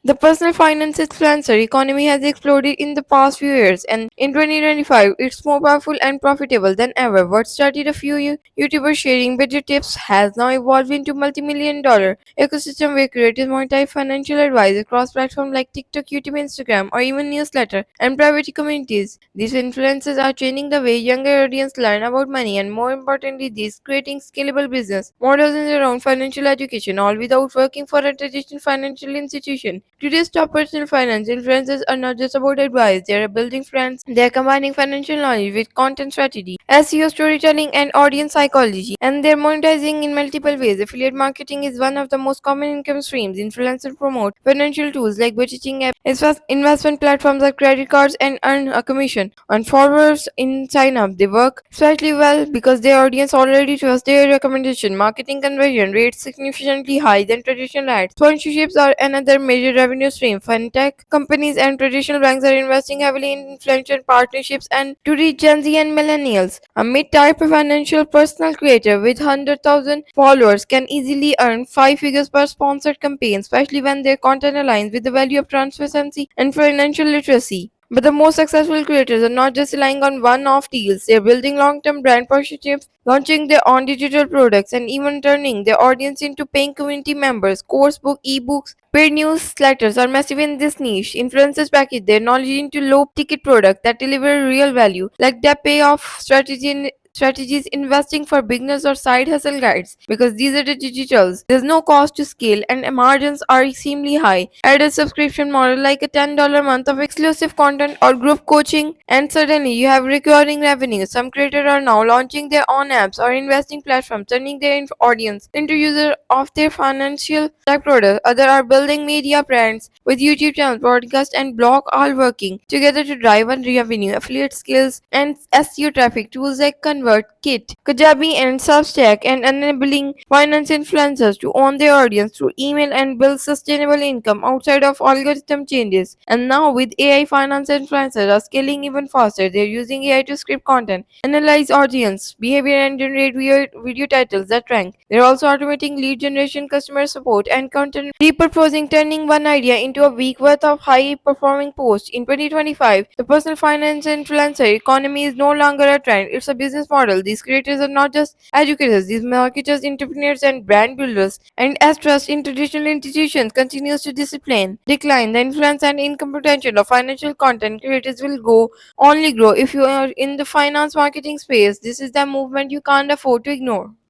The personal finance influencer economy has exploded in the past few years, and in 2025, it's more powerful and profitable than ever. What started a few YouTubers sharing budget tips has now evolved into multi-million-dollar ecosystem where creators monetize financial advice across platforms like TikTok, YouTube, Instagram, or even newsletter and private communities. These influencers are changing the way younger audience learn about money, and more importantly, these creating scalable business models in their own financial education, all without working for a traditional financial institution. Today's top personal finance influencers are not just about advice, they are building friends, they are combining financial knowledge with content strategy, SEO storytelling, and audience psychology, and they're monetizing in multiple ways. Affiliate marketing is one of the most common income streams. Influencers promote financial tools like budgeting apps, investment platforms like credit cards, and earn a commission on followers in sign up. They work especially well because their audience already trusts their recommendation. Marketing conversion rates significantly higher than traditional ads. Sponsorships are another major revenue stream. Fintech companies and traditional banks are investing heavily in influencer partnerships and to reach Gen Z and millennials. A mid-type financial personal creator with 100,000 followers can easily earn five figures per sponsored campaign, especially when their content aligns with the value of transparency and financial literacy. But the most successful creators are not just relying on one off deals, they're building long term brand partnerships, launching their own digital products, and even turning their audience into paying community members. Course book, ebooks, paid newsletters are massive in this niche. Influencers package their knowledge into low ticket products that deliver real value, like debt payoff strategies, investing for beginners, or side hustle guides. Because these are the digitals, there's no cost to scale and margins are extremely high. Add a subscription model like a $10 month of exclusive content or group coaching, and suddenly you have recurring revenue. Some creators are now launching their own apps or investing platforms, turning their audience into user of their financial tech products. Others are building media brands with YouTube channels, podcast, and blog, all working together to drive on revenue. Affiliate skills and SEO traffic tools like ConvertKit, Kajabi, and Substack, and enabling finance influencers to own their audience through email and build sustainable income outside of algorithm changes. And now with AI, finance influencers are scaling even faster. They're using AI to script content, analyze audience behavior, and generate video titles that rank. They're also automating lead generation, customer support, and content repurposing, turning one idea into a week worth of high performing posts. In 2025, the personal finance influencer economy is no longer a trend, it's a business model. These creators are not just educators, these marketers, entrepreneurs, and brand builders. And as trust in traditional institutions continues to decline, the influence and income potential of financial content creators will only grow. If you are in the finance marketing space, this is the movement you can't afford to ignore.